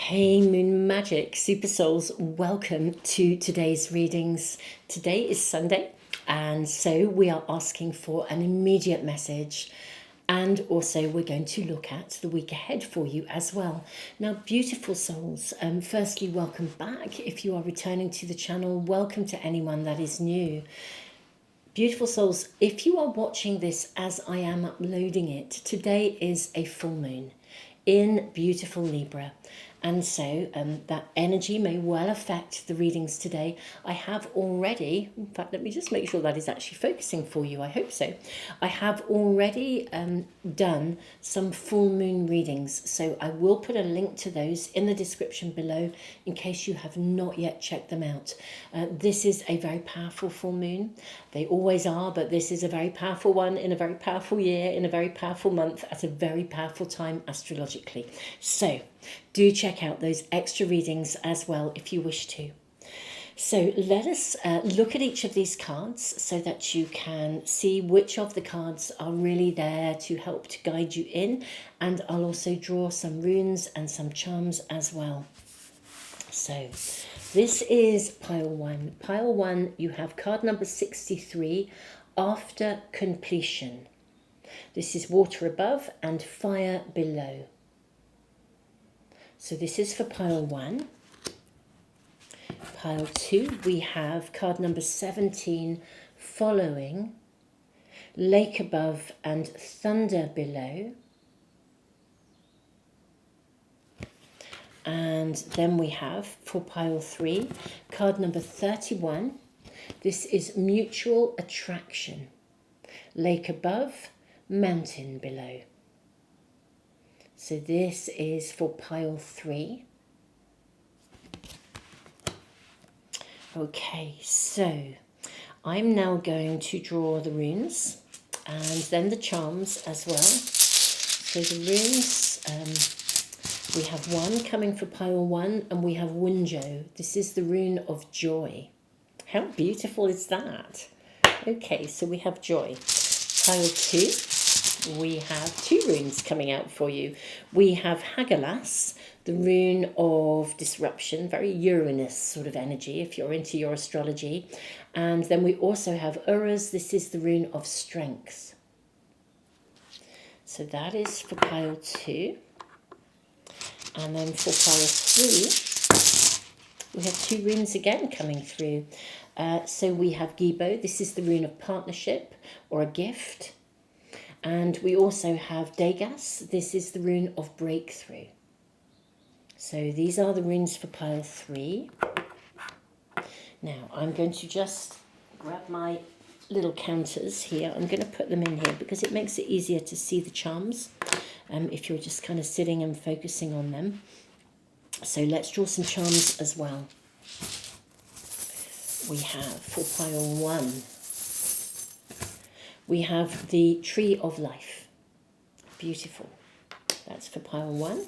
Hey Moon Magic Super Souls, welcome to today's readings. Today is Sunday, and so we are asking for an immediate message, and also we're going to look at the week ahead for you as well. Now, beautiful souls, firstly, welcome back. If you are returning to the channel, welcome to anyone that is new. Beautiful souls, if you are watching this as I am uploading it, today is a full moon in beautiful Libra. And so that energy may well affect the readings today. I have already, in fact, let me just make sure that is actually focusing for you. I hope so. I have already done some full moon readings. So I will put a link to those in the description below in case you have not yet checked them out. This is a very powerful full moon. They always are, but this is a very powerful one in a very powerful year, in a very powerful month, at a very powerful time astrologically. So do check out those extra readings as well if you wish to. So let us look at each of these cards so that you can see which of the cards are really there to help to guide you in. And I'll also draw some runes and some charms as well. So this is pile one. Pile one, you have card number 63, after completion. This is water above and fire below. So this is for pile one. Pile two, we have card number 17, following, lake above and thunder below. And then we have for pile three, card number 31. This is mutual attraction, lake above, mountain below. So this is for pile three. Okay, so I'm now going to draw the runes and then the charms as well. So the runes, we have one coming for pile one, and we have Wunjo. This is the rune of joy. How beautiful is that? Okay, so we have joy. Pile two. We have two runes coming out for you. We have Hagalas, the rune of disruption, very Uranus sort of energy if you're into your astrology. And then we also have Uras, this is the rune of strength. So that is for pile two. And then for pile three, we have two runes again coming through. So we have Gibo, this is the rune of partnership or a gift. And we also have Degas, this is the rune of breakthrough. So these are the runes for pile three. Now I'm going to just grab my little counters here. I'm going to put them in here because it makes it easier to see the charms if you're just kind of sitting and focusing on them. So let's draw some charms as well. We have for pile one, we have the Tree of Life. Beautiful. That's for pile one.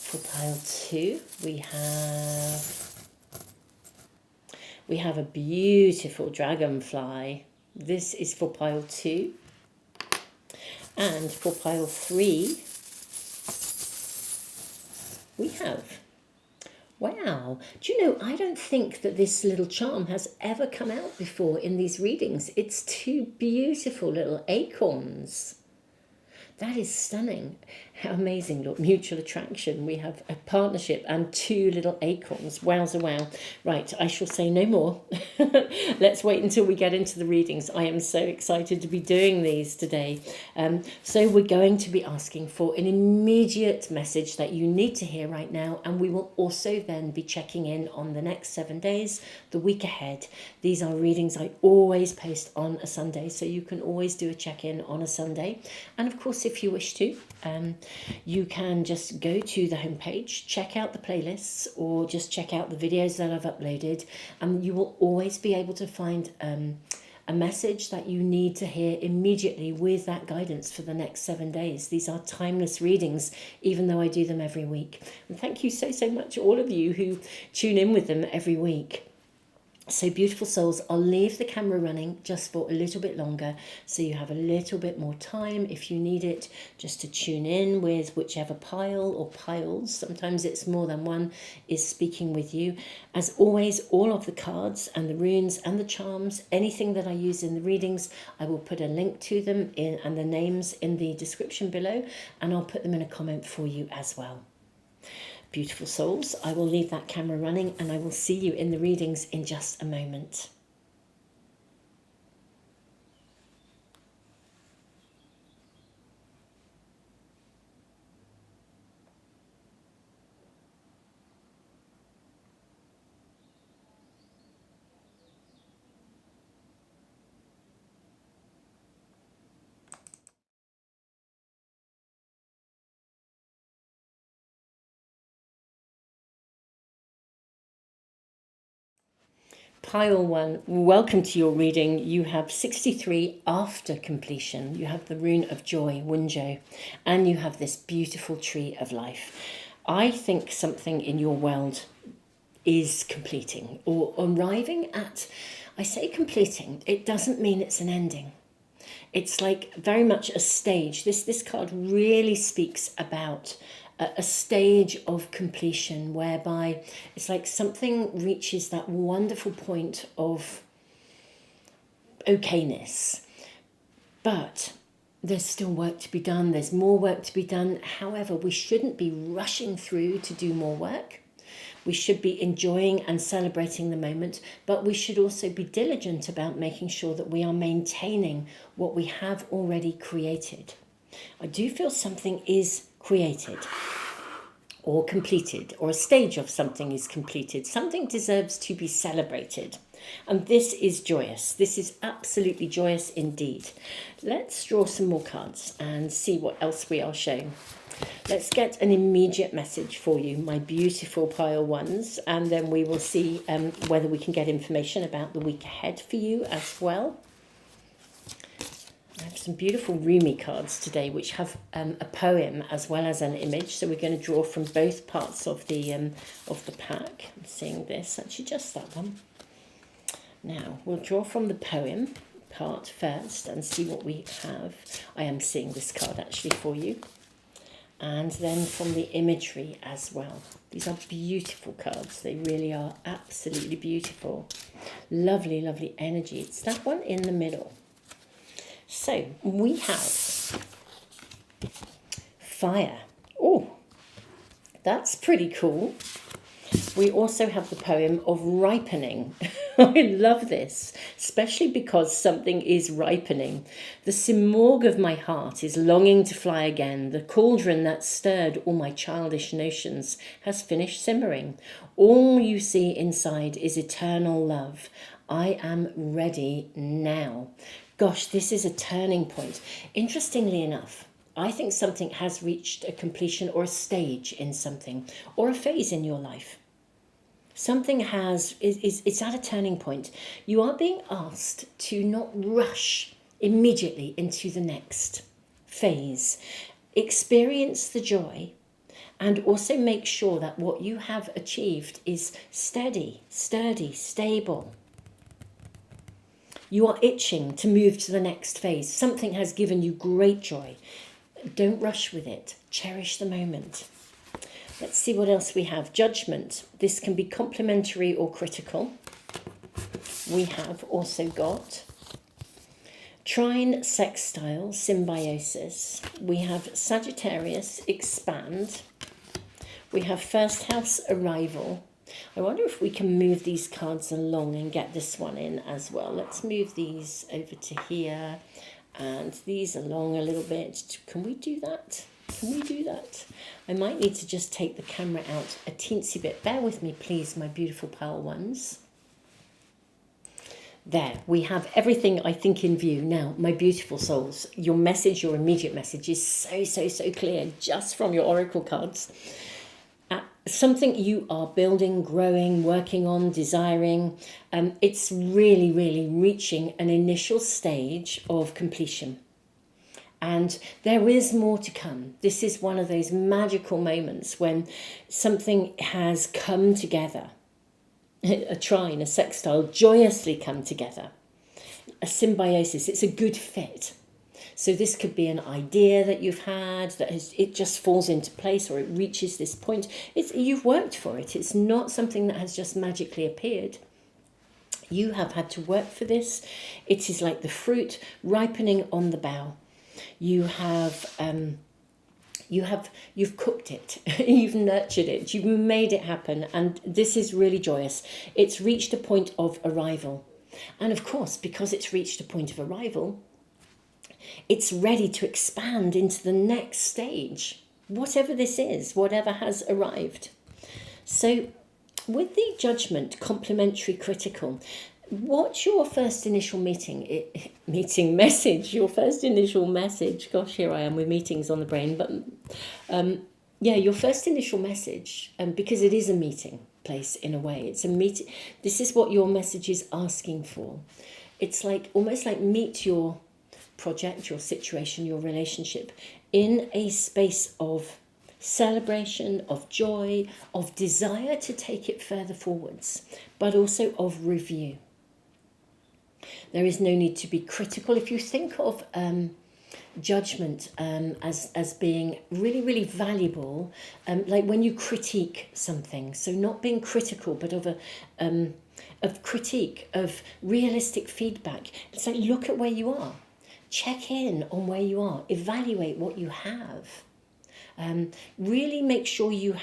For pile two, we have a beautiful dragonfly. This is for pile two. And for pile three, we have, wow, do you know, I don't think that this little charm has ever come out before in these readings. It's two beautiful little acorns. That is stunning. How amazing. Look, mutual attraction. We have a partnership and two little acorns. Wowza wow. Right, I shall say no more. Let's wait until we get into the readings. I am so excited to be doing these today. So we're going to be asking for an immediate message that you need to hear right now. And we will also then be checking in on the next 7 days, the week ahead. These are readings I always post on a Sunday. So you can always do a check-in on a Sunday. And of course, if you wish to, you can just go to the homepage, check out the playlists, or just check out the videos that I've uploaded, and you will always be able to find a message that you need to hear immediately with that guidance for the next 7 days. These are timeless readings, even though I do them every week. And thank you so much, all of you who tune in with them every week. So beautiful souls, I'll leave the camera running just for a little bit longer so you have a little bit more time if you need it, just to tune in with whichever pile or piles, sometimes it's more than one, is speaking with you. As always, all of the cards and the runes and the charms, anything that I use in the readings, I will put a link to them in and the names in the description below, and I'll put them in a comment for you as well. Beautiful souls, I will leave that camera running and I will see you in the readings in just a moment. Pile 1, welcome to your reading. You have 63 after completion. You have the rune of joy, Wunjo, and you have this beautiful tree of life. I think something in your world is completing or arriving at, I say completing, it doesn't mean it's an ending. It's like very much a stage. This card really speaks about a stage of completion whereby it's like something reaches that wonderful point of okayness. But there's still work to be done. There's more work to be done. However, we shouldn't be rushing through to do more work. We should be enjoying and celebrating the moment, but we should also be diligent about making sure that we are maintaining what we have already created. I do feel something is created or completed, or a stage of something is completed. Something deserves to be celebrated. And this is joyous. This is absolutely joyous indeed. Let's draw some more cards and see what else we are shown. Let's get an immediate message for you, my beautiful pile ones, and then we will see whether we can get information about the week ahead for you as well. I have some beautiful Rumi cards today which have a poem as well as an image, so we're going to draw from both parts of the pack. I'm seeing this, actually just that one. Now we'll draw from the poem part first and see what we have. I am seeing this card actually for you. And then from the imagery as well. These are beautiful cards. They really are absolutely beautiful. Lovely, lovely energy. It's that one in the middle. So we have fire. Oh, that's pretty cool. We also have the poem of ripening. I love this, especially because something is ripening. The simorg of my heart is longing to fly again. The cauldron that stirred all my childish notions has finished simmering. All you see inside is eternal love. I am ready now. Gosh, this is a turning point. Interestingly enough, I think something has reached a completion or a stage in something or a phase in your life. Something it's at a turning point. You are being asked to not rush immediately into the next phase. Experience the joy and also make sure that what you have achieved is steady, sturdy, stable. You are itching to move to the next phase. Something has given you great joy. Don't rush with it. Cherish the moment. Let's see what else we have. Judgment. This can be complimentary or critical. We have also got trine sextile, symbiosis. We have Sagittarius, expand. We have first house, arrival. I wonder if we can move these cards along and get this one in as well. Let's move these over to here and these along a little bit. Can we do that? Can we do that? I might need to just take the camera out a teensy bit. Bear with me, please, my beautiful pale ones. There, we have everything, I think, in view. Now, my beautiful souls, your message, your immediate message is so clear just from your oracle cards. Something you are building, growing, working on, desiring. It's really reaching an initial stage of completion. And there is more to come. This is one of those magical moments when something has come together. a trine, a sextile joyously come together. A symbiosis, it's a good fit. So this could be an idea that you've had that it just falls into place, or it reaches this point. You've worked for it. It's not something that has just magically appeared. You have had to work for this. It is like the fruit ripening on the bough. You've cooked it, you've nurtured it, you've made it happen, and this is really joyous. It's reached a point of arrival. And of course, because it's reached a point of arrival, it's ready to expand into the next stage, whatever this is, whatever has arrived. So with the judgment, complementary, critical, what's your first initial message, your first initial message? Gosh, here I am with meetings on the brain, but your first initial message, because it is a meeting place in a way. It's a meeting. This is what your message is asking for. It's like almost like meet your project, your situation, your relationship in a space of celebration, of joy, of desire to take it further forwards, but also of review. There is no need to be critical. If you think of judgment as being really, really valuable, like when you critique something, so not being critical, but of critique, of realistic feedback. It's like, look at where you are. Check in on where you are. Evaluate what you have. Really make sure you're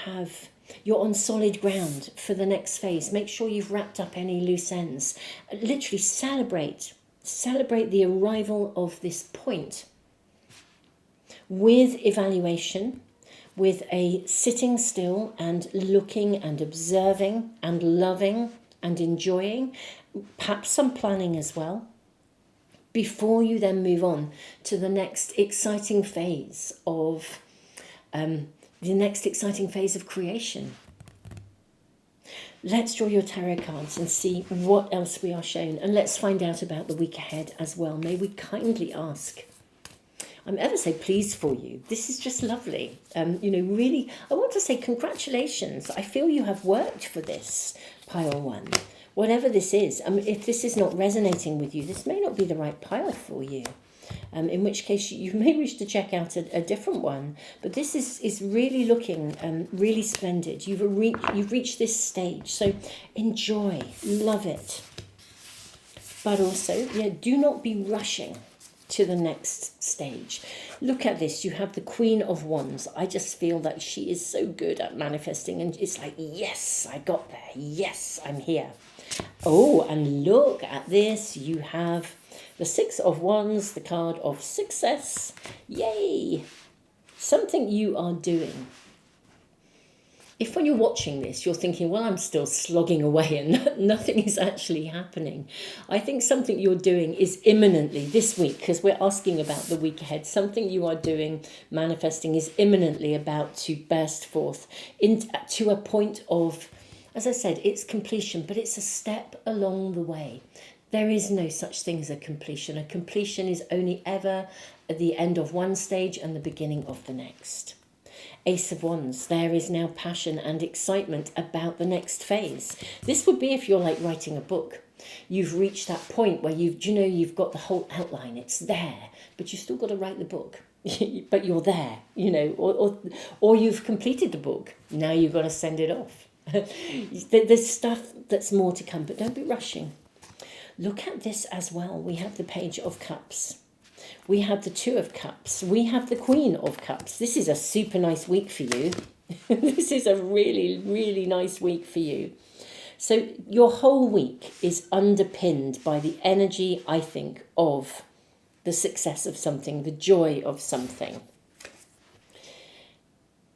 on solid ground for the next phase. Make sure you've wrapped up any loose ends. Literally celebrate the arrival of this point with evaluation, with a sitting still and looking and observing and loving and enjoying, perhaps some planning as well, before you then move on to the next exciting phase of creation. Let's draw your tarot cards and see what else we are shown, and let's find out about the week ahead as well. May we kindly ask. I'm ever so pleased for you. This is just lovely. Really, I want to say congratulations. I feel you have worked for this, pile one. Whatever this is, if this is not resonating with you, this may not be the right pile for you. In which case you may wish to check out a different one. But this is really looking really splendid. You've reached this stage. So enjoy, love it. But also, do not be rushing to the next stage. Look at this. You have the Queen of Wands. I just feel that she is so good at manifesting. And it's like, yes, I got there. Yes, I'm here. Oh, and look at this. You have the Six of Wands, the card of success. Yay! Something you are doing. If when you're watching this, you're thinking, well, I'm still slogging away and nothing is actually happening, I think something you're doing is imminently this week, because we're asking about the week ahead, something you are doing, manifesting, is imminently about to burst forth to a point of, as I said, it's completion, but it's a step along the way. There is no such thing as a completion. A completion is only ever at the end of one stage and the beginning of the next. Ace of Wands, there is now passion and excitement about the next phase. This would be if you're like writing a book. You've reached that point where you've got the whole outline, it's there, but you've still got to write the book. But you're there, or you've completed the book. Now you've got to send it off. There's stuff that's more to come, but don't be rushing. Look at this as well. We have the Page of Cups. We have the Two of Cups. We have the Queen of Cups. This is a super nice week for you. This is a really, really nice week for you. So your whole week is underpinned by the energy, I think, of the success of something, the joy of something.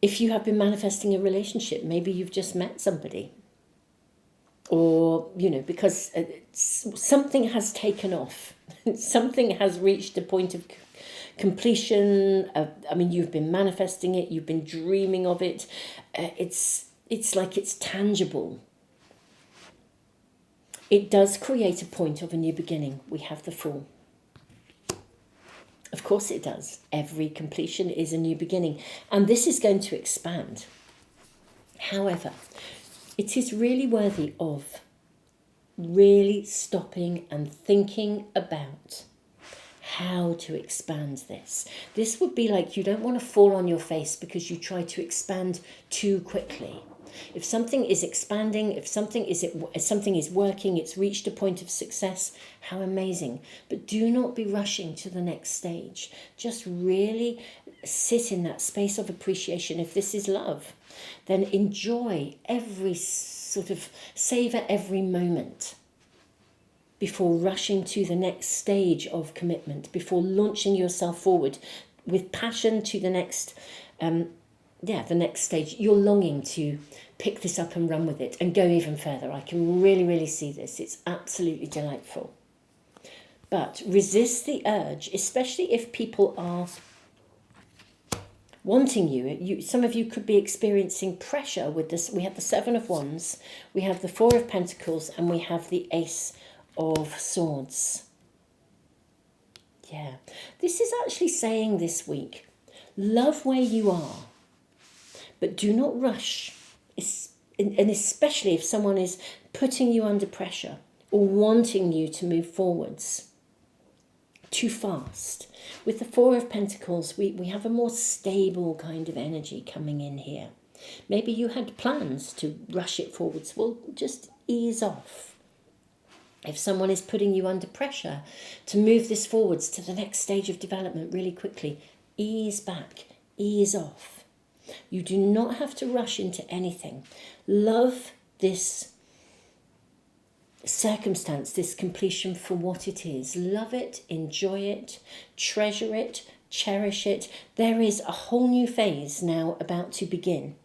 If you have been manifesting a relationship, maybe you've just met somebody. Or, because something has taken off. Something has reached a point of completion. You've been manifesting it. You've been dreaming of it. It's like it's tangible. It does create a point of a new beginning. We have the Fool. Of course it does. Every completion is a new beginning. And this is going to expand. However, it is really worthy of really stopping and thinking about how to expand this. This would be like you don't want to fall on your face because you try to expand too quickly. If something is expanding, if something is working, it's reached a point of success, how amazing. But do not be rushing to the next stage. Just really sit in that space of appreciation. If this is love, then enjoy savor every moment before rushing to the next stage of commitment, before launching yourself forward with passion to the next the next stage. You're longing to pick this up and run with it and go even further. I can really, really see this. It's absolutely delightful. But resist the urge, especially if people are wanting you. Some of you could be experiencing pressure with this. We have the Seven of Wands, we have the Four of Pentacles, and we have the Ace of Swords. Yeah. This is actually saying this week, love where you are, but do not rush. And especially if someone is putting you under pressure or wanting you to move forwards too fast. With the Four of Pentacles, we have a more stable kind of energy coming in here. Maybe you had plans to rush it forwards. Well, just ease off. If someone is putting you under pressure to move this forwards to the next stage of development really quickly, ease back, ease off. You do not have to rush into anything. Love this circumstance, this completion for what it is. Love it, enjoy it, treasure it, cherish it. There is a whole new phase now about to begin.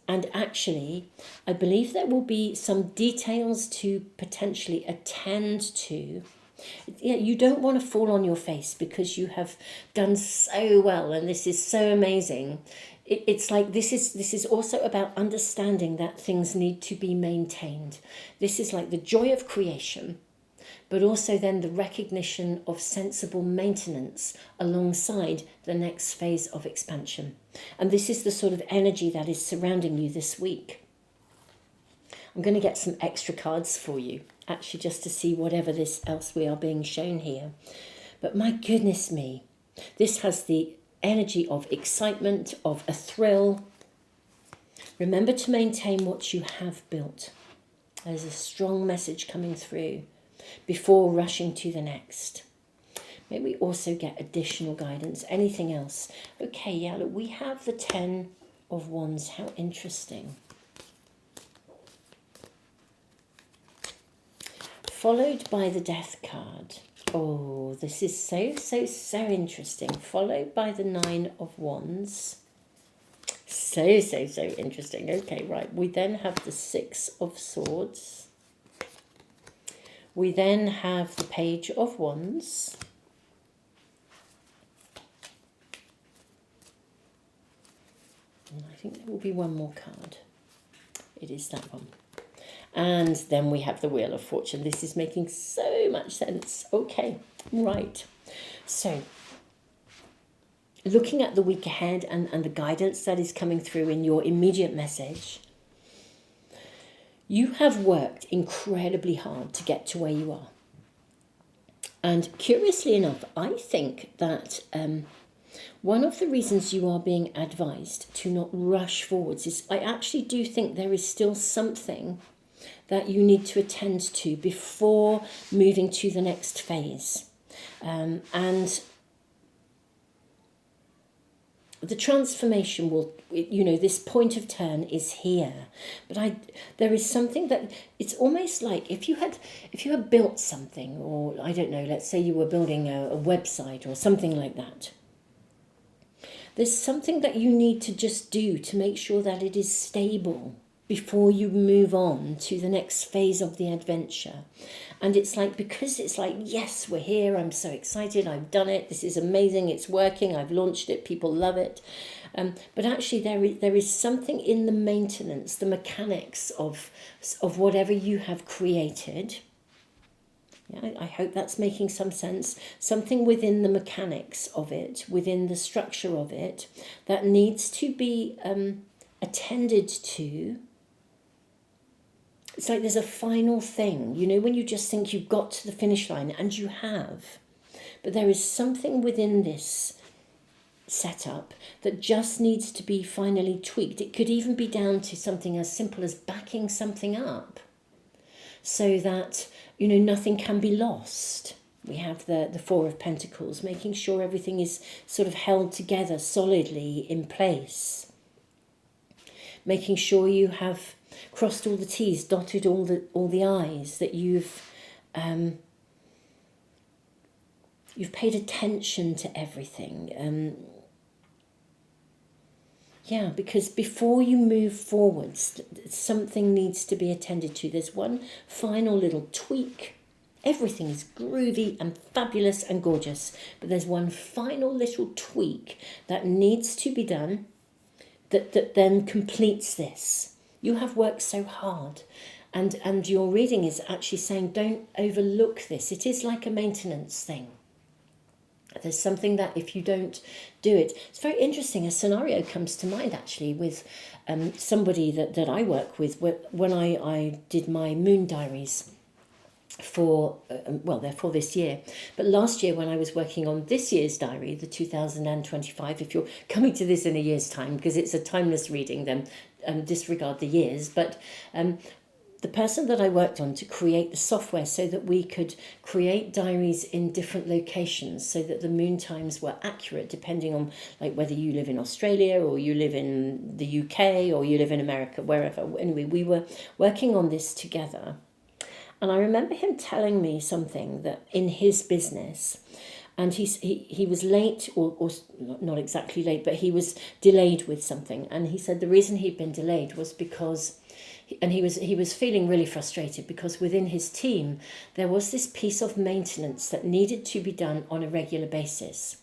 And actually, I believe there will be some details to potentially attend to. Yeah, you don't want to fall on your face because you have done so well and this is so amazing. It's like this is also about understanding that things need to be maintained. This is like the joy of creation, but also then the recognition of sensible maintenance alongside the next phase of expansion. And this is the sort of energy that is surrounding you this week. I'm going to get some extra cards for you, actually, just to see whatever this else we are being shown here. But my goodness me, this has the energy of excitement, of a thrill. Remember to maintain what you have built. There's a strong message coming through before rushing to the next. Maybe we also get additional guidance. Anything else? Okay, yeah, look, we have the Ten of Wands. How interesting. Followed by the Death card. Oh, this is so interesting. Followed by the Nine of Wands. So interesting. Okay, right. We then have the Six of Swords. We then have the Page of Wands. And I think there will be one more card. It is that one. And then we have the Wheel of Fortune. This is making so much sense. Okay, right. So, looking at the week ahead and the guidance that is coming through in your immediate message, you have worked incredibly hard to get to where you are. And curiously enough, I think that one of the reasons you are being advised to not rush forwards is I actually do think there is still something that you need to attend to before moving to the next phase. And the transformation will, this point of turn is here. But there is something that, it's almost like if you had built something, or I don't know, let's say you were building a website or something like that. There's something that you need to just do to make sure that it is stable before you move on to the next phase of the adventure. And it's like, because it's like, yes, we're here, I'm so excited, I've done it, this is amazing, it's working, I've launched it, people love it. But actually there is something in the maintenance, the mechanics of whatever you have created. Yeah, I hope that's making some sense. Something within the mechanics of it, within the structure of it, that needs to be attended to It's like there's a final thing, when you just think you've got to the finish line, and you have. But there is something within this setup that just needs to be finally tweaked. It could even be down to something as simple as backing something up so that, nothing can be lost. We have the Four of Pentacles, making sure everything is sort of held together solidly in place. Making sure you have crossed all the T's, dotted all the I's, that you've paid attention to everything. Because before you move forwards, something needs to be attended to. There's one final little tweak. Everything is groovy and fabulous and gorgeous, but there's one final little tweak that needs to be done that then completes this. You have worked so hard, and your reading is actually saying don't overlook this. It is like a maintenance thing. There's something that if you don't do it, it's very interesting. A scenario comes to mind actually with somebody that I work with when I did my moon diaries for, they're for this year. But last year when I was working on this year's diary, the 2025, if you're coming to this in a year's time, because it's a timeless reading, then disregard the years. But the person that I worked on to create the software so that we could create diaries in different locations so that the moon times were accurate depending on like whether you live in Australia or you live in the UK or you live in America, wherever. Anyway, we were working on this together. And I remember him telling me something that in his business, and he was late, or not exactly late, but he was delayed with something. And he said the reason he'd been delayed was because, and he was feeling really frustrated because within his team, there was this piece of maintenance that needed to be done on a regular basis.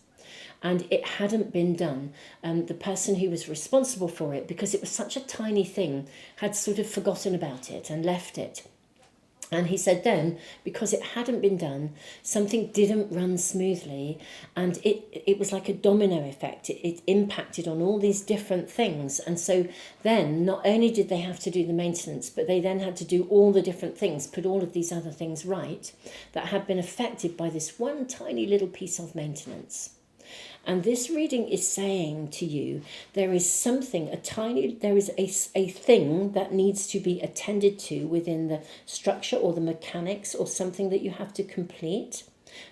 And it hadn't been done. And the person who was responsible for it, because it was such a tiny thing, had sort of forgotten about it and left it. And he said then, because it hadn't been done, something didn't run smoothly, and it was like a domino effect. It impacted on all these different things. And so then not only did they have to do the maintenance, but they then had to do all the different things, put all of these other things right that had been affected by this one tiny little piece of maintenance. And this reading is saying to you, there is something, there is a thing that needs to be attended to within the structure or the mechanics or something that you have to complete.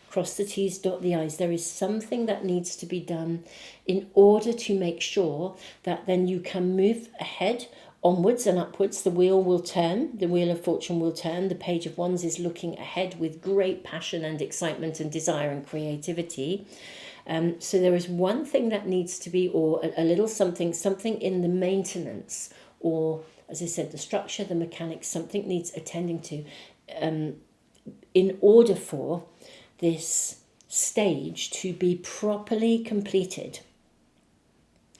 Cross the T's, dot the I's. There is something that needs to be done in order to make sure that then you can move ahead, onwards and upwards. The wheel will turn, the wheel of fortune will turn. The Page of Wands is looking ahead with great passion and excitement and desire and creativity. So there is one thing that needs to be, or a little something in the maintenance, or as I said, the structure, the mechanics, something needs attending to in order for this stage to be properly completed.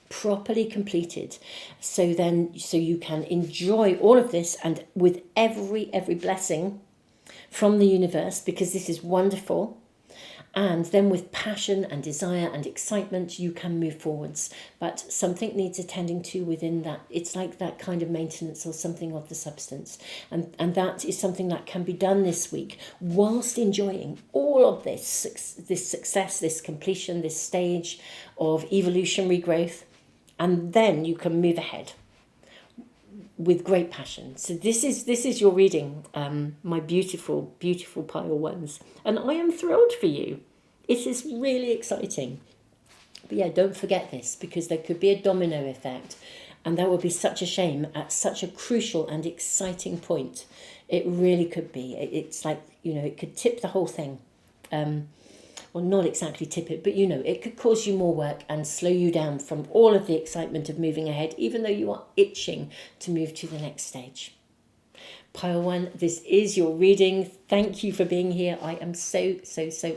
So you can enjoy all of this, and with every blessing from the universe, because this is wonderful. And then with passion and desire and excitement, you can move forwards. But something needs attending to within that. It's like that kind of maintenance or something of the substance. And that is something that can be done this week whilst enjoying all of this success, this completion, this stage of evolutionary growth. And then you can move ahead with great passion. So this is your reading, my beautiful, beautiful pile ones. And I am thrilled for you. It is really exciting. But yeah, don't forget this, because there could be a domino effect. And that would be such a shame at such a crucial and exciting point. It really could be. It's like, it could tip the whole thing. Well, not exactly tip it, but it could cause you more work and slow you down from all of the excitement of moving ahead, even though you are itching to move to the next stage. Pile 1, this is your reading. Thank you for being here. I am so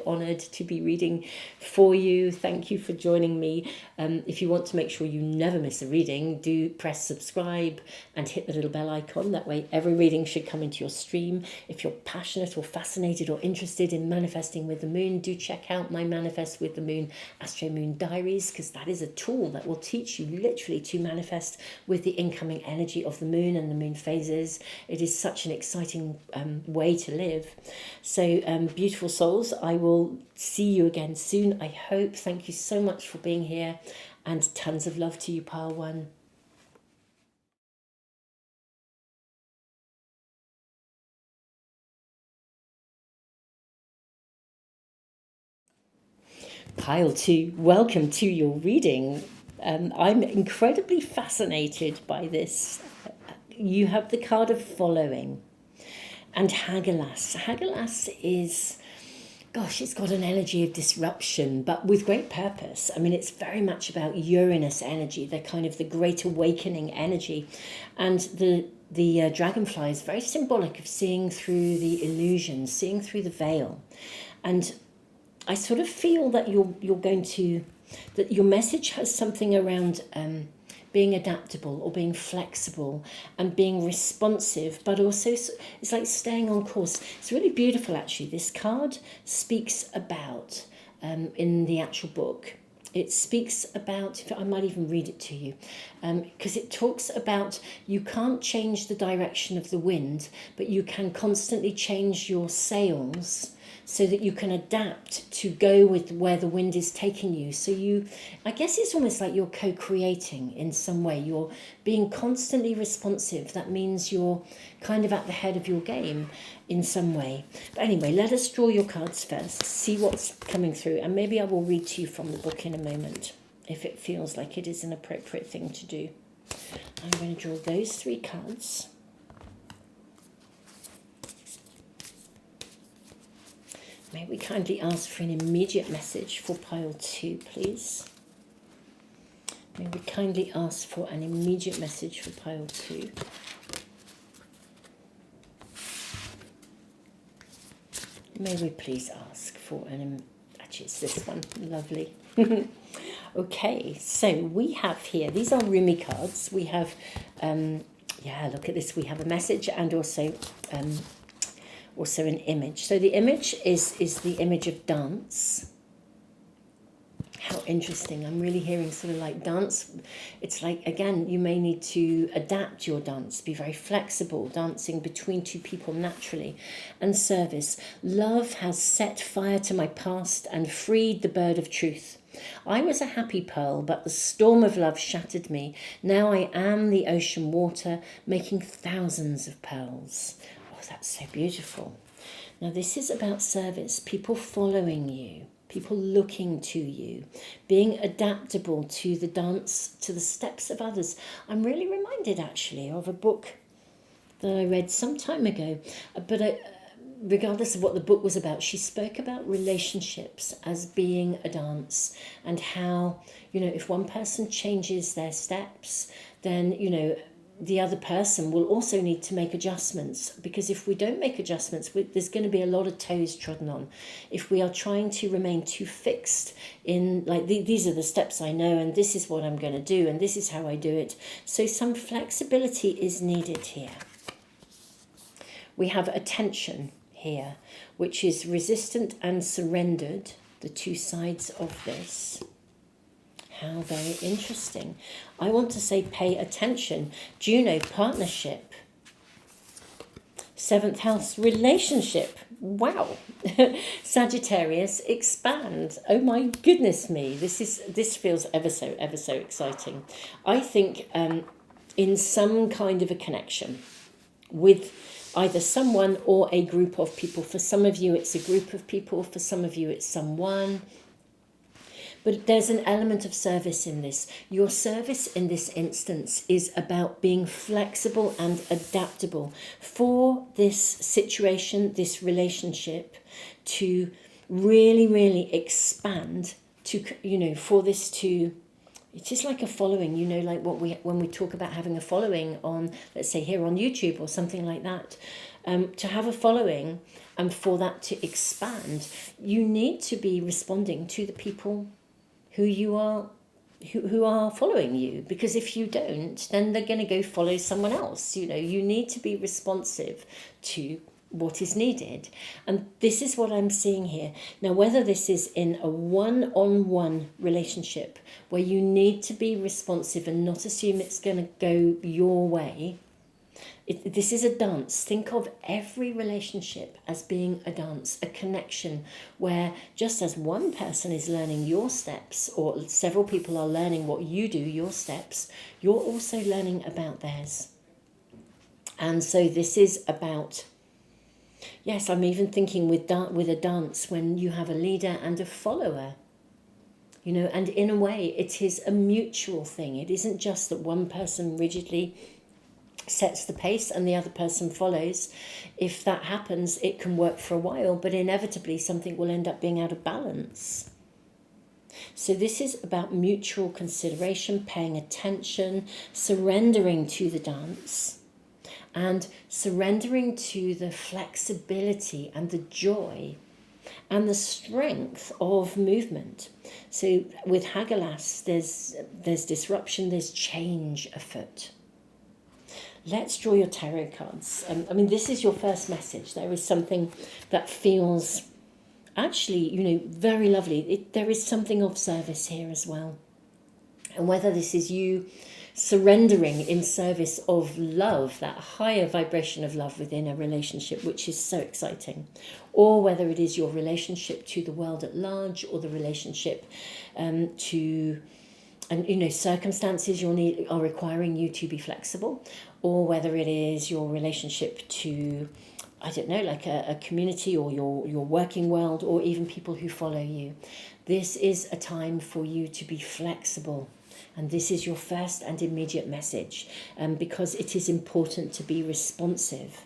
honoured to be reading for you. Thank you for joining me. If you want to make sure you never miss a reading, do press subscribe and hit the little bell icon. That way every reading should come into your stream. If you're passionate or fascinated or interested in manifesting with the moon, do check out my Manifest with the Moon Astro Moon Diaries, because that is a tool that will teach you literally to manifest with the incoming energy of the moon and the moon phases. It is such an exciting way to live. So beautiful souls, I will see you again soon, I hope. Thank you so much for being here, and tons of love to you, Pile One. Pile 2, welcome to your reading. I'm incredibly fascinated by this. You have the card of following and Hagelas. Hagelas is, gosh, it's got an energy of disruption, but with great purpose. I mean, it's very much about Uranus energy, the kind of the great awakening energy. And the dragonfly is very symbolic of seeing through the illusion, seeing through the veil. And I sort of feel that you're going to, that your message has something around being adaptable or being flexible and being responsive, but also it's like staying on course. It's really beautiful, actually. This card speaks about, in the actual book, it speaks about, I might even read it to you, because it talks about you can't change the direction of the wind, but you can constantly change your sails so that you can adapt to go with where the wind is taking you. So I guess it's almost like you're co-creating in some way. You're being constantly responsive. That means you're kind of at the head of your game in some way. But anyway, let us draw your cards first, see what's coming through, and maybe I will read to you from the book in a moment, if it feels like it is an appropriate thing to do. I'm going to draw those 3 cards. May we kindly ask for an immediate message for Pile 2, please? May we kindly ask for an immediate message for Pile 2? May we please ask for actually it's this one, lovely. Okay, so we have here, these are Rumi cards. We have, look at this, we have a message and also an image. So the image is the image of dance. How interesting. I'm really hearing sort of like dance. It's like, again, you may need to adapt your dance, be very flexible, dancing between 2 people naturally. And service. Love has set fire to my past and freed the bird of truth. I was a happy pearl, but the storm of love shattered me. Now I am the ocean water, making thousands of pearls. Oh, that's so beautiful. Now, this is about service, people following you, people looking to you, being adaptable to the dance, to the steps of others. I'm really reminded, actually, of a book that I read some time ago, but regardless of what the book was about, she spoke about relationships as being a dance, and how, if one person changes their steps, then, the other person will also need to make adjustments, because if we don't make adjustments, there's going to be a lot of toes trodden on. If we are trying to remain too fixed in, like, these are the steps I know, and this is what I'm going to do, and this is how I do it. So some flexibility is needed here. We have attention here, which is resistant and surrendered, the 2 sides of this. How very interesting. I want to say pay attention. Juno, partnership. 7th house, relationship. Wow. Sagittarius, expand. Oh my goodness me. This feels ever so exciting. I think in some kind of a connection with either someone or a group of people. For some of you, it's a group of people. For some of you, it's someone. But there's an element of service in this. Your service in this instance is about being flexible and adaptable for this situation, this relationship, to really, really expand, to, for this to, it's just like a following, like when we talk about having a following on, let's say here on YouTube or something like that, to have a following and for that to expand, you need to be responding to the people who are following you, because if you don't, then they're going to go follow someone else. You need to be responsive to what is needed, and this is what I'm seeing here. Now, whether this is in a one-on-one relationship where you need to be responsive and not assume it's going to go your way, This is a dance. Think of every relationship as being a dance, a connection, where just as one person is learning your steps, or several people are learning what you do, your steps, you're also learning about theirs. And so this is about, yes, I'm even thinking with a dance when you have a leader and a follower. And in a way, it is a mutual thing. It isn't just that one person rigidly sets the pace and the other person follows. If that happens, it can work for a while, but inevitably something will end up being out of balance. So this is about mutual consideration, paying attention, surrendering to the dance, and surrendering to the flexibility and the joy and the strength of movement. So with Hagelas, there's disruption, there's change afoot. Let's draw your tarot cards. This is your first message. There is something that feels actually, very lovely. There is something of service here as well. And whether this is you surrendering in service of love, that higher vibration of love within a relationship, which is so exciting, or whether it is your relationship to the world at large, or the relationship to... And circumstances are requiring you to be flexible, or whether it is your relationship to, I don't know, like a community or your working world, or even people who follow you. This is a time for you to be flexible. And this is your first and immediate message, because it is important to be responsive.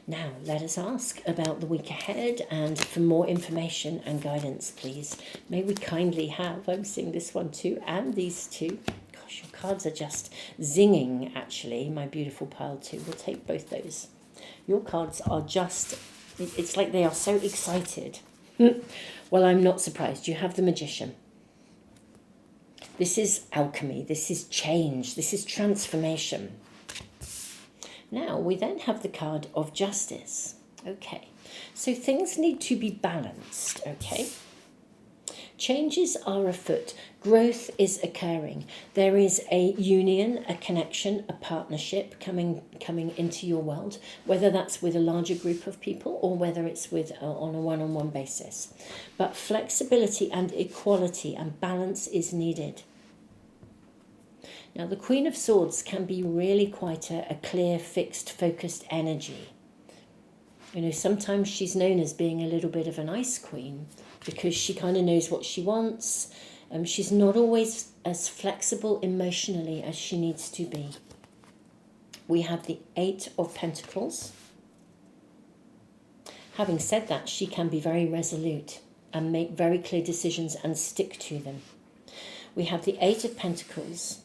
Now, let us ask about the week ahead, and for more information and guidance, please, may we kindly have, I'm seeing this one too, and these two. Gosh, your cards are just zinging, actually, my beautiful pile too. We'll take both those. Your cards are just, it's like they are so excited. Well, I'm not surprised. You have the Magician. This is alchemy. This is change. This is transformation. Now, we then have the card of Justice. Okay, so things need to be balanced, okay? Changes are afoot. Growth is occurring. There is a union, a connection, a partnership coming into your world, whether that's with a larger group of people or whether it's with on a one-on-one basis. But flexibility and equality and balance is needed. Now, the Queen of Swords can be really quite a clear, fixed, focused energy. Sometimes she's known as being a little bit of an ice queen because she kind of knows what she wants. She's not always as flexible emotionally as she needs to be. We have the Eight of Pentacles. Having said that, she can be very resolute and make very clear decisions and stick to them. We have the Eight of Pentacles,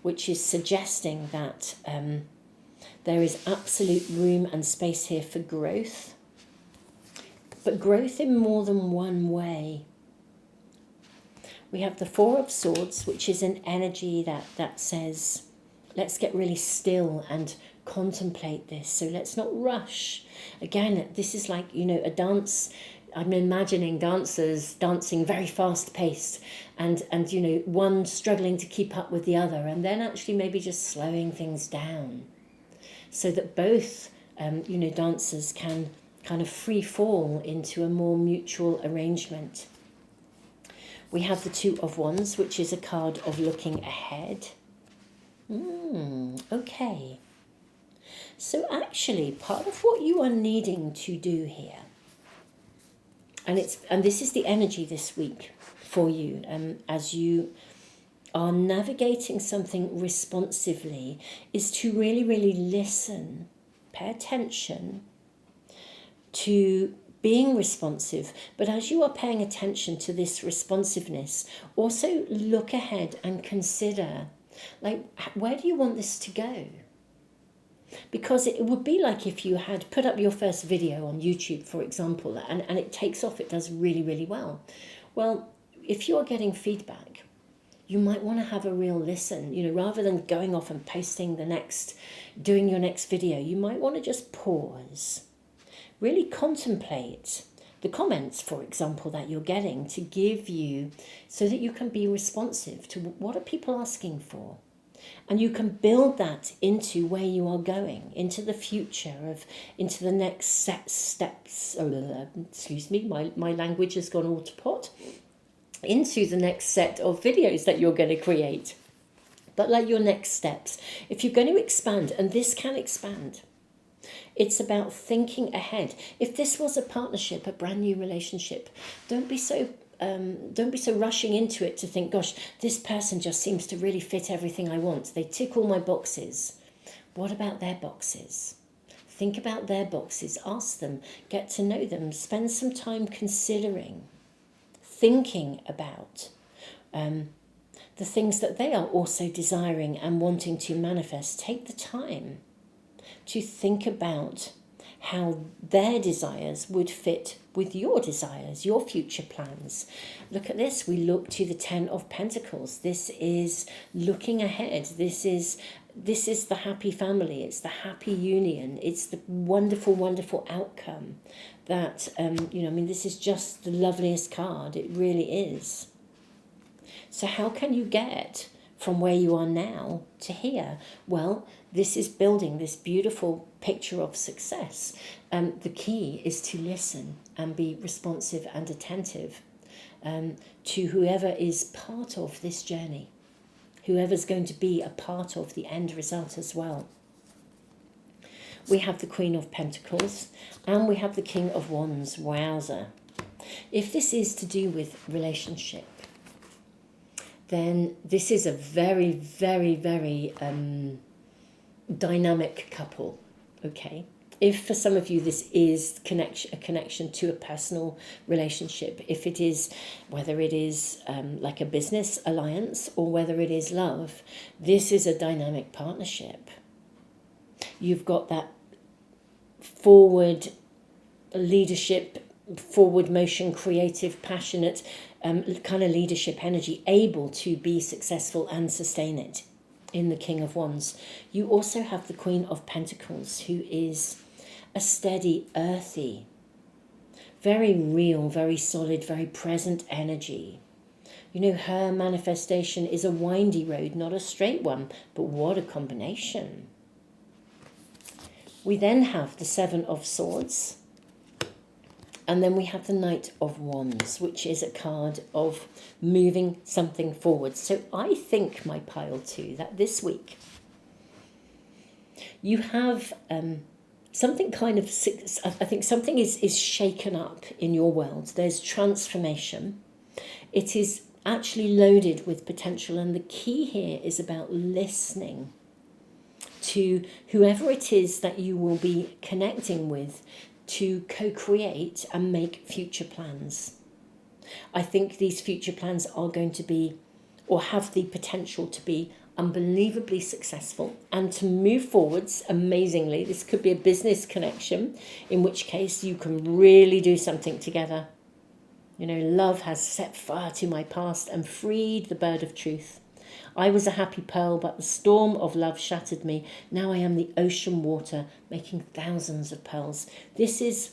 which is suggesting that there is absolute room and space here for growth, but growth in more than one way. We have the Four of Swords, which is an energy that says, let's get really still and contemplate this. So let's not rush. Again, this is like, a dance. I'm imagining dancers dancing very fast paced and one struggling to keep up with the other, and then actually maybe just slowing things down so that both, dancers can kind of free fall into a more mutual arrangement. We have the Two of Wands, which is a card of looking ahead. Okay. So actually, part of what you are needing to do here, and this is the energy this week for you, as you are navigating something responsively, is to really, really listen, pay attention to being responsive. But as you are paying attention to this responsiveness, also look ahead and consider, like, where do you want this to go? Because it would be like if you had put up your first video on YouTube, for example, and it takes off, it does really, really well. Well, if you are getting feedback, you might want to have a real listen, rather than going off and doing your next video, you might want to just pause, really contemplate the comments, for example, that you're getting to give you, so that you can be responsive to what are people asking for. And you can build that into where you are going, into the future, into the next steps. Oh, excuse me, my language has gone all to pot. Into the next set of videos that you're going to create. But like your next steps, if you're going to expand, and this can expand, it's about thinking ahead. If this was a partnership, a brand new relationship, don't be so rushing into it to think, gosh, this person just seems to really fit everything I want. They tick all my boxes. What about their boxes? Think about their boxes. Ask them. Get to know them. Spend some time considering, thinking about the things that they are also desiring and wanting to manifest. Take the time to think about how their desires would fit with your desires, your future plans. Look at this. We look to the 10 of Pentacles. This is looking ahead. This is the happy family. It's the happy union. It's the wonderful, wonderful outcome that, this is just the loveliest card. It really is. So how can you get from where you are now to here? Well, this is building this beautiful picture of success. The key is to listen and be responsive and attentive to whoever is part of this journey, whoever's going to be a part of the end result as well. We have the Queen of Pentacles and we have the King of Wands. Wowza. If this is to do with relationship, then this is a very, very, very dynamic couple, okay? If for some of you this is a connection to a personal relationship, if it is, whether it is like a business alliance or whether it is love, this is a dynamic partnership. You've got that forward leadership, forward motion, creative, passionate kind of leadership energy, able to be successful and sustain it in the King of Wands. You also have the Queen of Pentacles, who is a steady, earthy, very real, very solid, very present energy. You know, her manifestation is a windy road, not a straight one, but what a combination. We then have the Seven of Swords. And then we have the Knight of Wands, which is a card of moving something forward. So I think, my pile two, that this week you have something kind of, I think something is shaken up in your world. There's transformation. It is actually loaded with potential. And the key here is about listening to whoever it is that you will be connecting with, to co-create and make future plans. I think these future plans are going to be, or have the potential to be, unbelievably successful and to move forwards amazingly. This could be a business connection, in which case you can really do something together. You know, love has set fire to my past and freed the bird of truth. I was a happy pearl, but the storm of love shattered me. Now I am the ocean water, making thousands of pearls. This is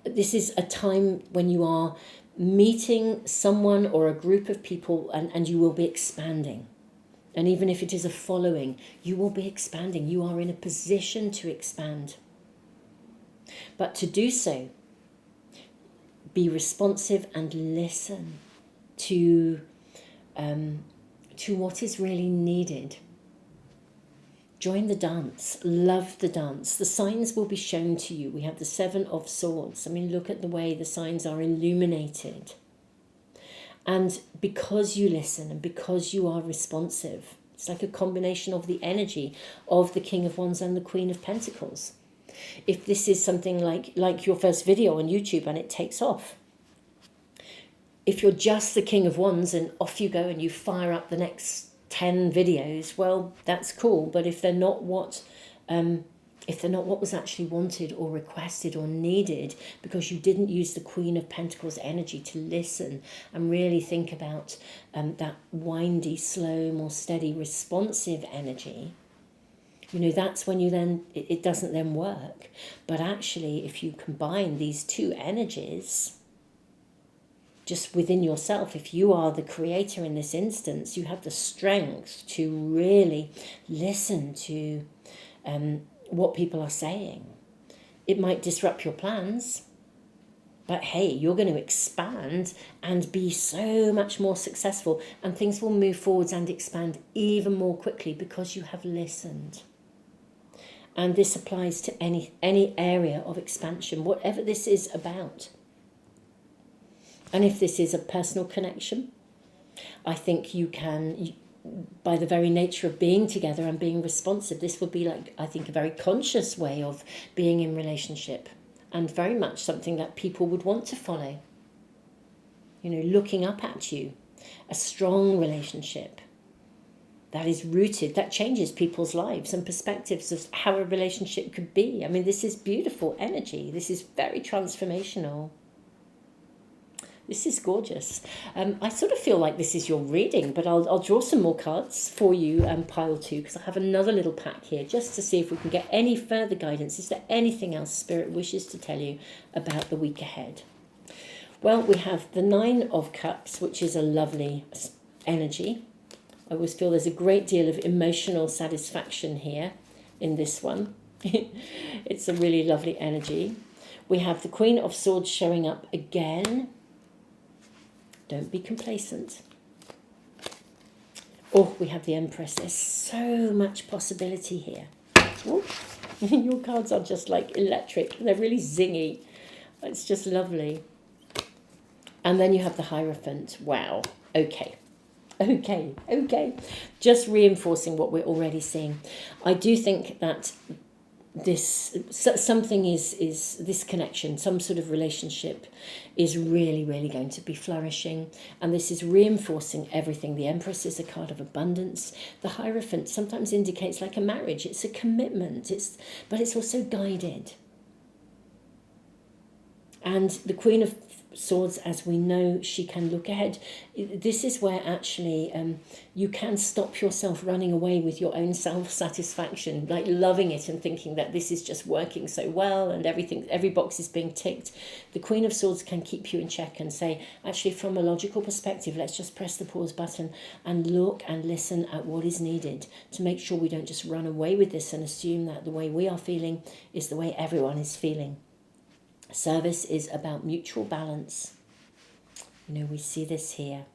a time when you are meeting someone or a group of people, and you will be expanding. And even if it is a following, you will be expanding. You are in a position to expand. But to do so, be responsive and listen to what is really needed. Join the dance. Love the dance. The signs will be shown to you. We have the Seven of Swords. I mean, look at the way the signs are illuminated. And because you listen and because you are responsive, it's like a combination of the energy of the King of Wands and the Queen of Pentacles. If this is something like your first video on YouTube and it takes off, if you're just the King of Wands and off you go and you fire up the next 10 videos, well, that's cool. But if they're not what was actually wanted or requested or needed, because you didn't use the Queen of Pentacles energy to listen and really think about that windy, slow, more steady, responsive energy, you know, that's when it doesn't then work. But actually, if you combine these two energies, just within yourself, if you are the creator in this instance, you have the strength to really listen to what people are saying. It might disrupt your plans, but hey, you're going to expand and be so much more successful, and things will move forwards and expand even more quickly because you have listened. And this applies to any area of expansion, whatever this is about. And if this is a personal connection, I think you can, by the very nature of being together and being responsive, this would be like, I think, a very conscious way of being in relationship, and very much something that people would want to follow. You know, looking up at you, a strong relationship that is rooted, that changes people's lives and perspectives of how a relationship could be. I mean, this is beautiful energy. This is very transformational. This is gorgeous. I sort of feel like this is your reading, but I'll draw some more cards for you, pile 2, because I have another little pack here just to see if we can get any further guidance. Is there anything else Spirit wishes to tell you about the week ahead? Well, we have the 9 of Cups, which is a lovely energy. I always feel there's a great deal of emotional satisfaction here in this one. It's a really lovely energy. We have the Queen of Swords showing up again. Don't be complacent. Oh, we have the Empress. There's so much possibility here. Oh, your cards are just like electric. They're really zingy. It's just lovely. And then you have the Hierophant. Wow. Okay. Just reinforcing what we're already seeing. I do think that this something is this connection, some sort of relationship is really going to be flourishing, and this is reinforcing everything. The Empress is a card of abundance. The Hierophant sometimes indicates like a marriage. It's a commitment, but it's also guided. And the Queen of Swords, as we know, she can look ahead. This is where actually you can stop yourself running away with your own self-satisfaction, like loving it and thinking that this is just working so well and every box is being ticked. The Queen of Swords can keep you in check and say, actually, from a logical perspective, let's just press the pause button and look and listen at what is needed to make sure we don't just run away with this and assume that the way we are feeling is the way everyone is feeling. Service is about mutual balance. You know, we see this here.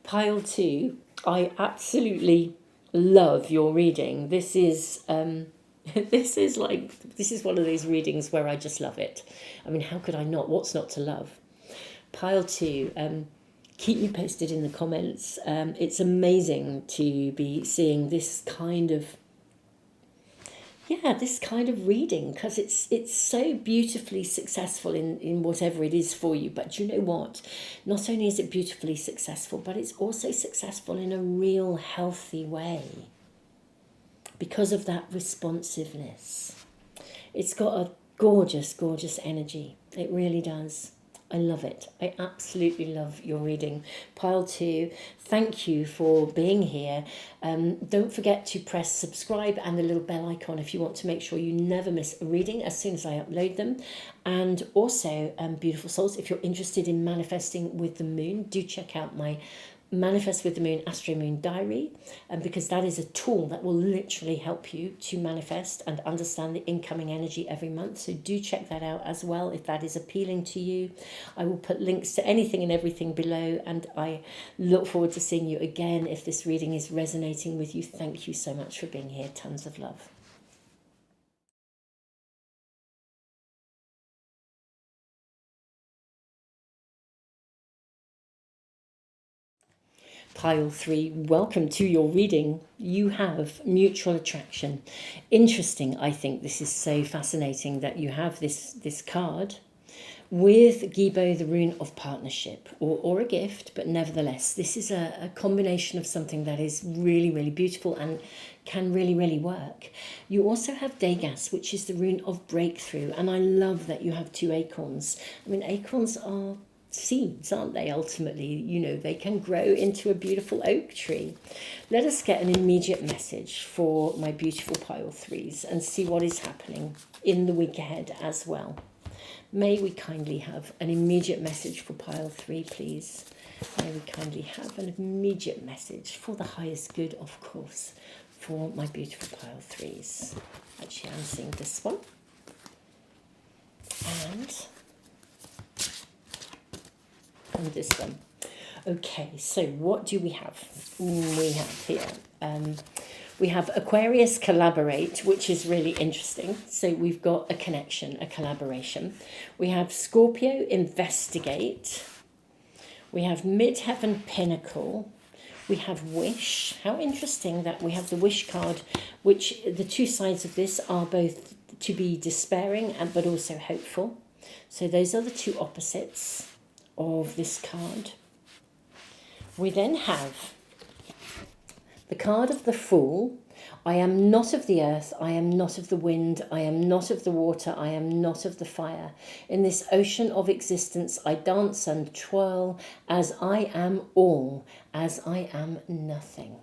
Pile 2, I absolutely love your reading. This is this is one of those readings where I just love it. I mean, how could I not? What's not to love? Pile 2, keep me posted in the comments. It's amazing to be seeing this kind of reading, because it's so beautifully successful in whatever it is for you. But you know what? Not only is it beautifully successful, but it's also successful in a real healthy way because of that responsiveness. It's got a gorgeous energy. It really does. I love it. I absolutely love your reading. Pile 2, thank you for being here. Don't forget to press subscribe and the little bell icon if you want to make sure you never miss a reading as soon as I upload them. And also, beautiful souls, if you're interested in manifesting with the moon, do check out my Manifest with the Moon Astro Moon Diary, because that is a tool that will literally help you to manifest and understand the incoming energy every month. So do check that out as well if that is appealing to you. I will put links to anything and everything below, and I look forward to seeing you again if this reading is resonating with you. Thank you so much for being here. Tons of love. Pile 3, welcome to your reading. You have mutual attraction. Interesting, I think this is so fascinating that you have this card with Gibo, the rune of partnership, or a gift, but nevertheless, this is a combination of something that is really beautiful and can really work. You also have Degas, which is the rune of breakthrough, and I love that you have 2 acorns. I mean, acorns are seeds, aren't they? Ultimately, you know, they can grow into a beautiful oak tree. Let us get an immediate message for my beautiful pile 3s and see what is happening in the week ahead as well. May we kindly have an immediate message for pile 3, please. May we kindly have an immediate message for the highest good, of course, for my beautiful pile 3s. Actually, I'm seeing this one. And this one. Okay, so what do we have? We have here, we have Aquarius collaborate, which is really interesting. So we've got a connection, a collaboration. We have Scorpio investigate. We have midheaven pinnacle. We have wish. How interesting that we have the wish card, which the two sides of this are both to be despairing but also hopeful. So those are the two opposites of this card. We then have the card of the Fool. I am not of the earth, I am not of the wind, I am not of the water, I am not of the fire. In this ocean of existence I dance and twirl, as I am all, as I am nothing.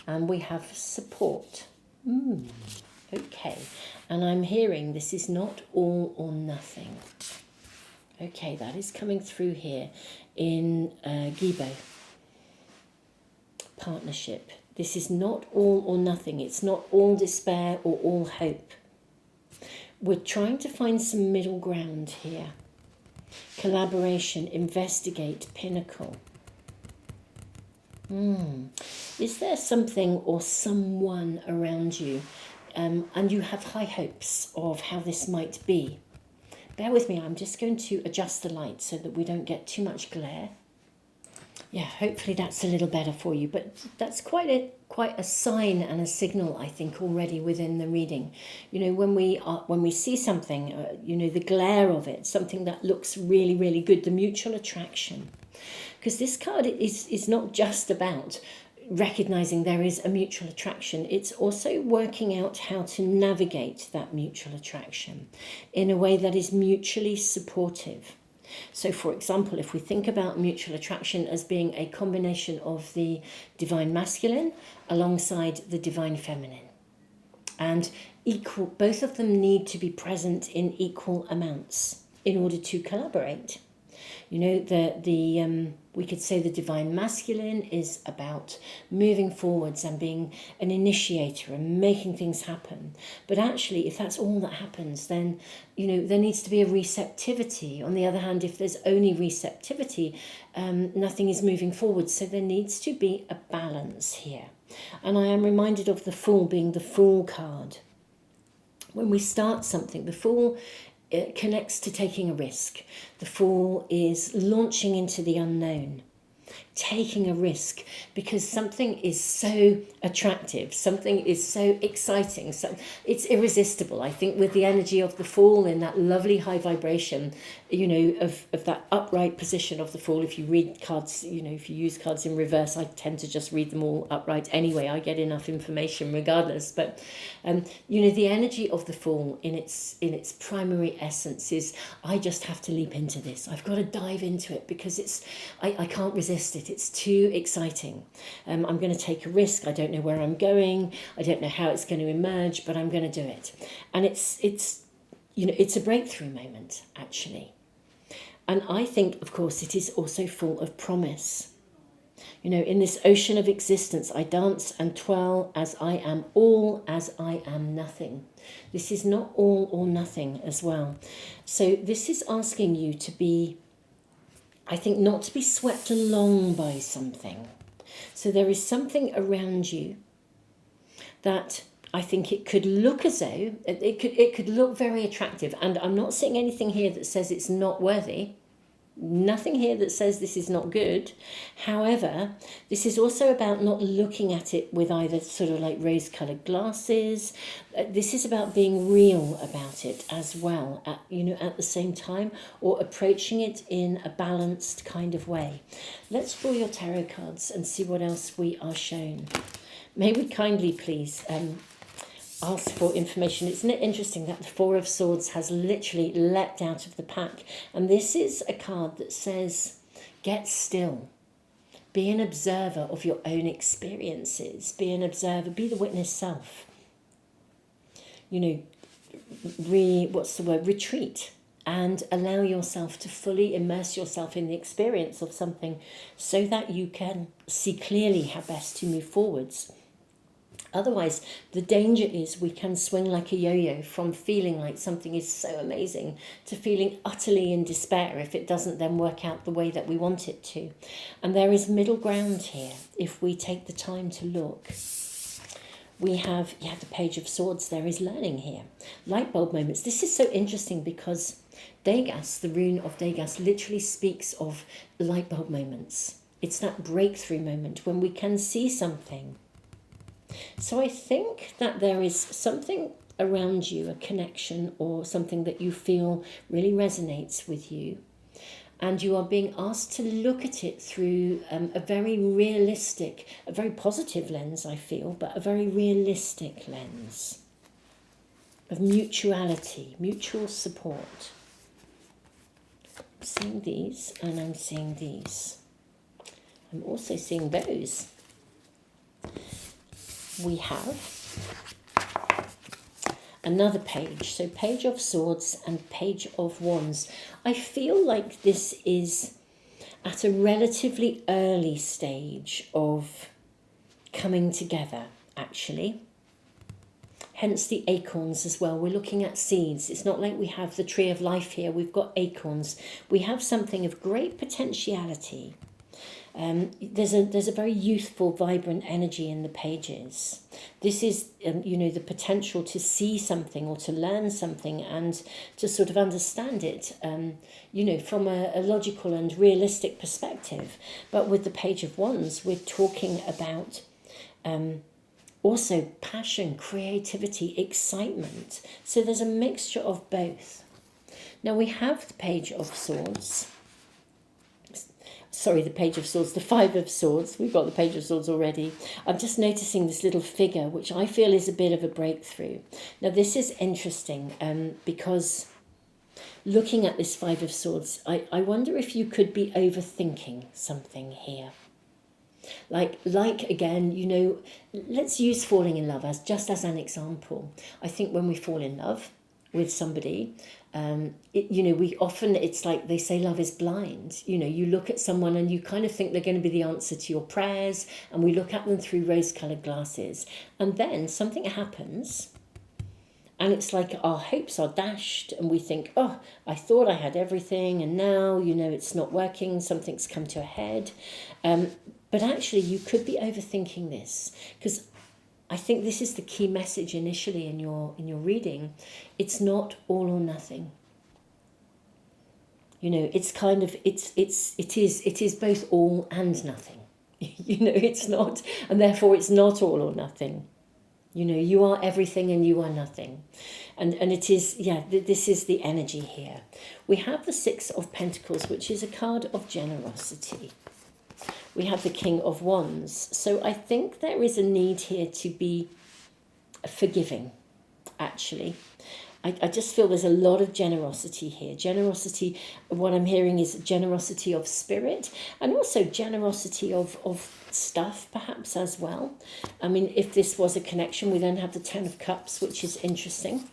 And we have support. Okay, and I'm hearing this is not all or nothing. Okay, that is coming through here in Gibo. Partnership. This is not all or nothing. It's not all despair or all hope. We're trying to find some middle ground here. Collaboration, investigate, pinnacle. Is there something or someone around you and you have high hopes of how this might be? Bear with me, I'm just going to adjust the light so that we don't get too much glare. Yeah, hopefully that's a little better for you, but that's quite a sign and a signal, I think, already within the reading. You know, when we see something, the glare of it, something that looks really, really good, the mutual attraction. Because this card is not just about recognizing there is a mutual attraction, it's also working out how to navigate that mutual attraction in a way that is mutually supportive. So, for example, if we think about mutual attraction as being a combination of the divine masculine alongside the divine feminine, and equal, both of them need to be present in equal amounts in order to collaborate. You know, we could say the divine masculine is about moving forwards and being an initiator and making things happen. But actually, if that's all that happens, then, you know, there needs to be a receptivity. On the other hand, if there's only receptivity, nothing is moving forward. So there needs to be a balance here. And I am reminded of the Fool being the Fool card. When we start something, the Fool, it connects to taking a risk. The Fool is launching into the unknown, taking a risk because something is so attractive, something is so exciting, so it's irresistible. I think with the energy of the Fool in that lovely high vibration, you know, of that upright position of the Fool. If you read cards, you know, if you use cards in reverse, I tend to just read them all upright anyway. I get enough information regardless. But you know, the energy of the Fool in its primary essence is, I just have to leap into this. I've got to dive into it because I can't resist it. It's too exciting. I'm going to take a risk. I don't know where I'm going. I don't know how it's going to emerge, but I'm going to do it. And it's you know, it's a breakthrough moment, actually. And I think, of course, it is also full of promise. You know, in this ocean of existence, I dance and twirl as I am all, as I am nothing. This is not all or nothing as well. So this is asking you to be, I think, not to be swept along by something. So there is something around you that I think it could look as though, it could look very attractive. And I'm not seeing anything here that says it's not worthy. Nothing here that says this is not good. However, this is also about not looking at it with either sort of like rose-coloured glasses. This is about being real about it as well, at the same time, or approaching it in a balanced kind of way. Let's draw your tarot cards and see what else we are shown. May we kindly please ask for information. Isn't it interesting that the Four of Swords has literally leapt out of the pack? And this is a card that says, get still. Be an observer of your own experiences. Be an observer. Be the witness self. You know, retreat. and allow yourself to fully immerse yourself in the experience of something so that you can see clearly how best to move forwards. Otherwise, the danger is we can swing like a yo-yo from feeling like something is so amazing to feeling utterly in despair if it doesn't then work out the way that we want it to. And there is middle ground here if we take the time to look. We have, the Page of Swords, there is learning here. Light bulb moments. This is so interesting because Degas, the rune of Degas, literally speaks of light bulb moments. It's that breakthrough moment when we can see something. So I think that there is something around you, a connection or something that you feel really resonates with you. And you are being asked to look at it through a very realistic, a very positive lens, I feel, but a very realistic lens of mutuality, mutual support. I'm seeing these and I'm seeing these. I'm also seeing those. We have another page, so Page of Swords and Page of Wands. I feel like this is at a relatively early stage of coming together, actually. Hence the acorns as well. We're looking at seeds. It's not like we have the tree of life here. We've got acorns. We have something of great potentiality. There's a very youthful, vibrant energy in the pages. This is, the potential to see something or to learn something and to sort of understand it, from a logical and realistic perspective. But with the Page of Wands, we're talking about also passion, creativity, excitement. So there's a mixture of both. Now we have the Page of Swords. Sorry, the Page of Swords, the Five of Swords. We've got the Page of Swords already. I'm just noticing this little figure, which I feel is a bit of a breakthrough. Now, this is interesting because looking at this Five of Swords, I wonder if you could be overthinking something here. Like again, let's use falling in love as an example. I think when we fall in love with somebody, we often, it's like they say love is blind. You look at someone and you kind of think they're going to be the answer to your prayers, and we look at them through rose-coloured glasses, and then something happens and it's like our hopes are dashed and we think, oh, I thought I had everything and now, it's not working, something's come to a head. But actually you could be overthinking this, because I think this is the key message initially in your reading. It's not all or nothing. It's kind of it is both all and nothing. It's not, and therefore it's not all or nothing. You are everything and you are nothing. And it is, this is the energy here. We have the Six of Pentacles, which is a card of generosity. We have the King of Wands. So I think there is a need here to be forgiving, actually. I just feel there's a lot of generosity here. Generosity, what I'm hearing is generosity of spirit, and also generosity of stuff, perhaps, as well. I mean, if this was a connection, we then have the Ten of Cups, which is interesting.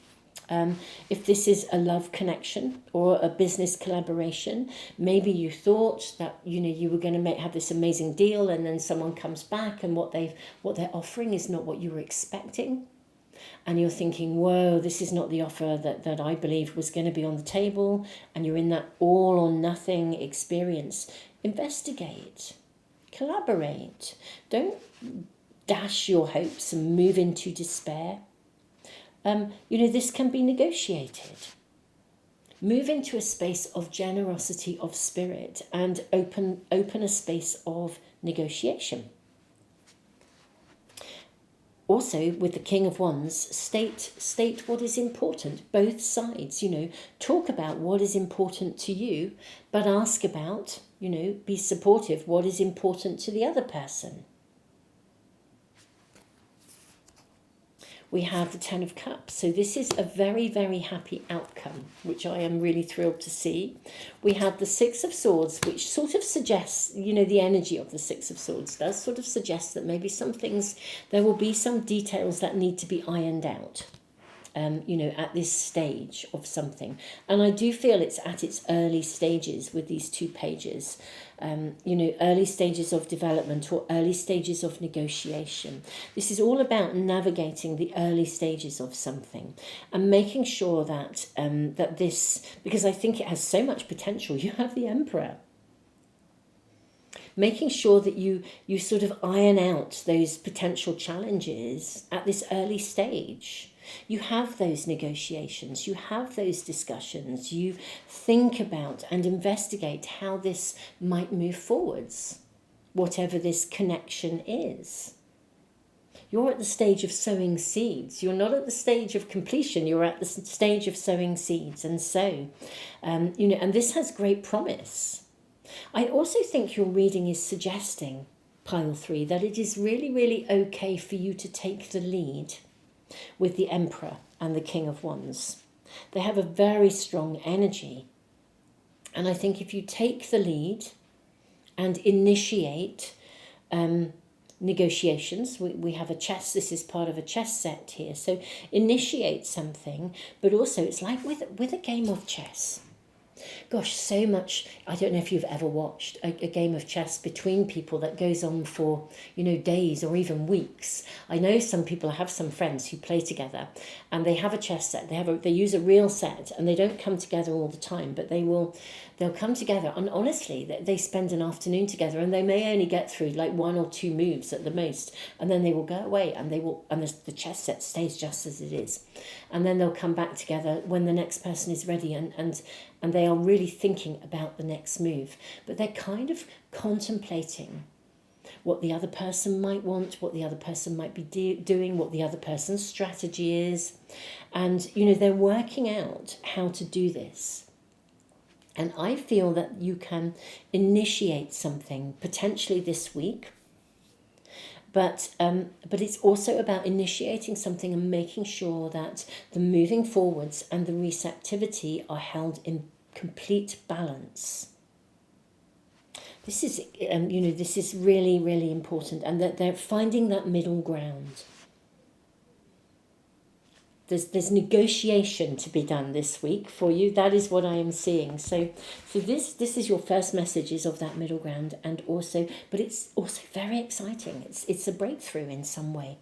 If this is a love connection or a business collaboration, maybe you thought that you were going to have this amazing deal, and then someone comes back and what they're offering is not what you were expecting, and you're thinking, whoa, this is not the offer that I believed was going to be on the table, and you're in that all or nothing experience. Investigate, collaborate. Don't dash your hopes and move into despair. This can be negotiated. Move into a space of generosity of spirit and open a space of negotiation. Also, with the King of Wands, state what is important. Both sides, talk about what is important to you, but ask about, be supportive, what is important to the other person. We have the Ten of Cups. So this is a very, very happy outcome, which I am really thrilled to see. We have the Six of Swords, which sort of suggests, the energy of the Six of Swords does sort of suggest that maybe some things, there will be some details that need to be ironed out. at this stage of something. And I do feel it's at its early stages with these 2 pages, early stages of development or early stages of negotiation. This is all about navigating the early stages of something and making sure that, that this, because I think it has so much potential. You have the Emperor. Making sure that you sort of iron out those potential challenges at this early stage. You have those negotiations, you have those discussions, you think about and investigate how this might move forwards, whatever this connection is. You're at the stage of sowing seeds. You're not at the stage of completion. You're at the stage of sowing seeds. And so, and this has great promise. I also think your reading is suggesting, pile 3, that it is really, really okay for you to take the lead with the Emperor and the King of Wands. They have a very strong energy. And I think if you take the lead and initiate negotiations, we have a chess, this is part of a chess set here. So initiate something, but also it's like with a game of chess. Gosh, so much. I don't know if you've ever watched a game of chess between people that goes on for, days or even weeks. I know some people, I have some friends who play together and they have a chess set. They use a real set and they don't come together all the time, but they'll come together and honestly they spend an afternoon together and they may only get through like 1 or 2 moves at the most, and then they will go away and the chess set stays just as it is, and then they'll come back together when the next person is ready and they are really thinking about the next move, but they're kind of contemplating what the other person might want, what the other person might be doing, what the other person's strategy is, and they're working out how to do this. And I feel that you can initiate something potentially this week, but it's also about initiating something and making sure that the moving forwards and the receptivity are held in complete balance. This is, this is really, really important, and that they're finding that middle ground. There's negotiation to be done this week for you. That is what I am seeing. So this is your first messages of that middle ground, and also, but it's also very exciting. It's a breakthrough in some way.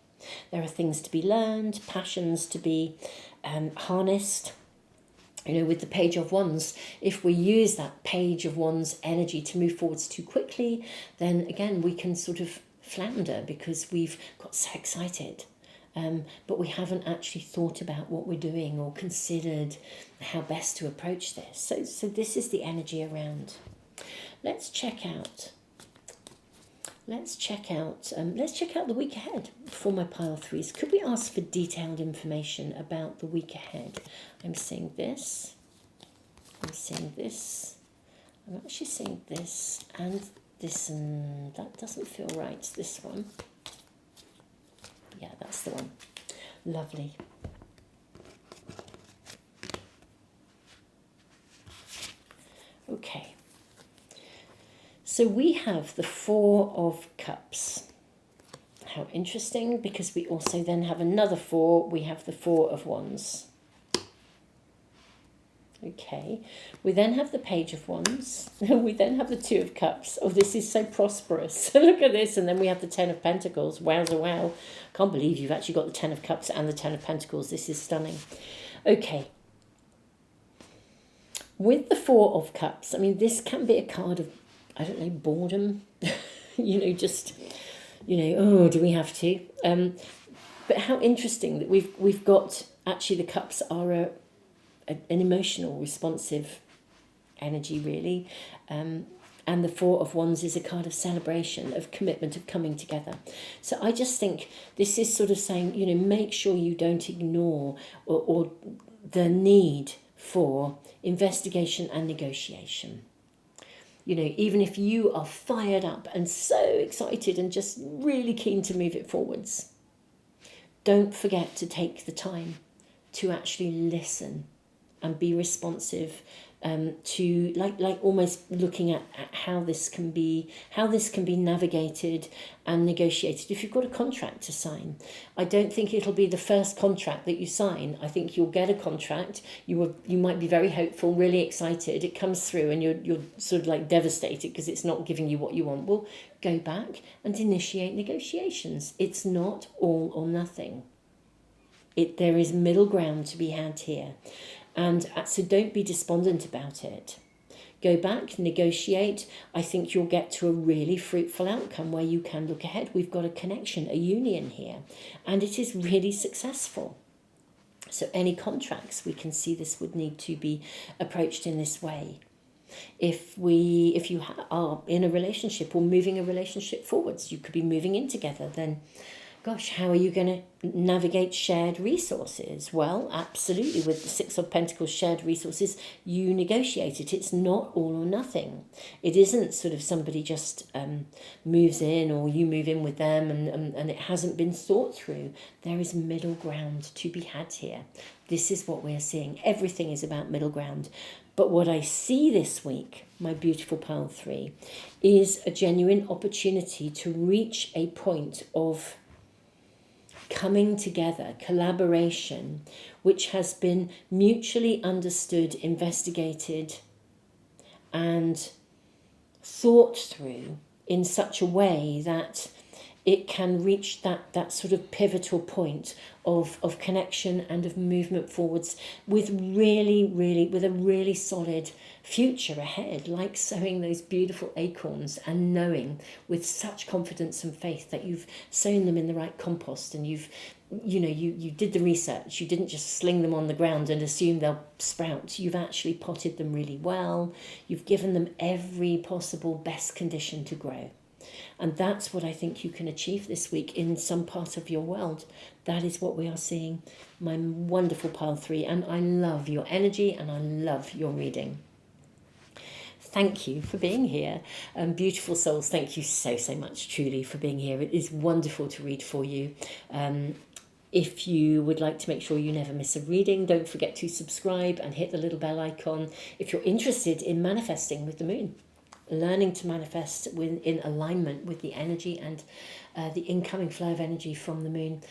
There are things to be learned, passions to be harnessed. With the Page of Wands, if we use that Page of Wands energy to move forwards too quickly, then again we can sort of flounder because we've got so excited. But we haven't actually thought about what we're doing or considered how best to approach this. So this is the energy around. Let's check out the week ahead for my pile 3s. Could we ask for detailed information about the week ahead? I'm seeing this. I'm actually seeing this and this, and that doesn't feel right. This one. Yeah, that's the one. Lovely. Okay. So we have the 4 of Cups. How interesting, because we also then have another 4. We have the 4 of Wands. Okay. We then have the Page of Wands. We then have the 2 of Cups. Oh, this is so prosperous. Look at this. And then we have the 10 of Pentacles. Wowza, wow. Can't believe you've actually got the 10 of Cups and the 10 of Pentacles. This is stunning. Okay. With the 4 of Cups, I mean, this can be a card of, I don't know, boredom. Oh, do we have to? But how interesting that we've got, actually the Cups are an emotional, responsive energy, really. And the 4 of Wands is a card of celebration, of commitment, of coming together. So I just think this is sort of saying, make sure you don't ignore or the need for investigation and negotiation. Even if you are fired up and so excited and just really keen to move it forwards, don't forget to take the time to actually listen and be responsive to like almost looking at how this can be navigated and negotiated. If you've got a contract to sign, I don't think it'll be the first contract that you sign. I think you'll get a contract. You might be very hopeful, really excited. It comes through, and you're sort of like devastated because it's not giving you what you want. Well, go back and initiate negotiations. It's not all or nothing. There is middle ground to be had here. And so don't be despondent about it. Go back, negotiate. I think you'll get to a really fruitful outcome where you can look ahead. We've got a connection, a union here, and it is really successful. So any contracts, we can see this would need to be approached in this way. If you are in a relationship or moving a relationship forwards, you could be moving in together, then gosh, how are you going to navigate shared resources? Well, absolutely. With the Six of Pentacles, shared resources, you negotiate it. It's not all or nothing. It isn't sort of somebody just moves in or you move in with them and it hasn't been thought through. There is middle ground to be had here. This is what we're seeing. Everything is about middle ground. But what I see this week, my beautiful pile 3, is a genuine opportunity to reach a point of coming together, collaboration, which has been mutually understood, investigated, and thought through in such a way that it can reach that sort of pivotal point of connection and of movement forwards with a really solid future ahead, like sowing those beautiful acorns and knowing with such confidence and faith that you've sown them in the right compost and you did the research. You didn't just sling them on the ground and assume they'll sprout. You've actually potted them really well. You've given them every possible best condition to grow. And that's what I think you can achieve this week in some part of your world. That is what we are seeing, my wonderful pile 3. And I love your energy and I love your reading. Thank you for being here. Beautiful souls, thank you so much, truly, for being here. It is wonderful to read for you. If you would like to make sure you never miss a reading, don't forget to subscribe and hit the little bell icon. If you're interested in manifesting with the moon, learning to manifest in alignment with the energy and the incoming flow of energy from the moon,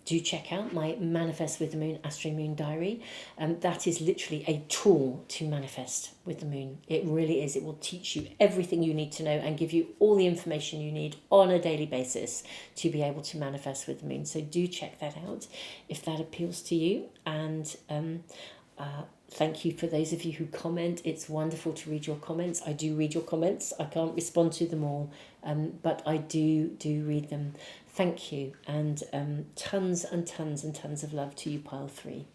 do check out my Manifest with the Moon Astro Moon Diary. That is literally a tool to manifest with the moon. It really is. It will teach you everything you need to know and give you all the information you need on a daily basis to be able to manifest with the moon. So do check that out if that appeals to you. And thank you for those of you who comment. It's wonderful to read your comments. I do read your comments. I can't respond to them all, but I do read them. Thank you, and tons and tons and tons of love to you, pile 3.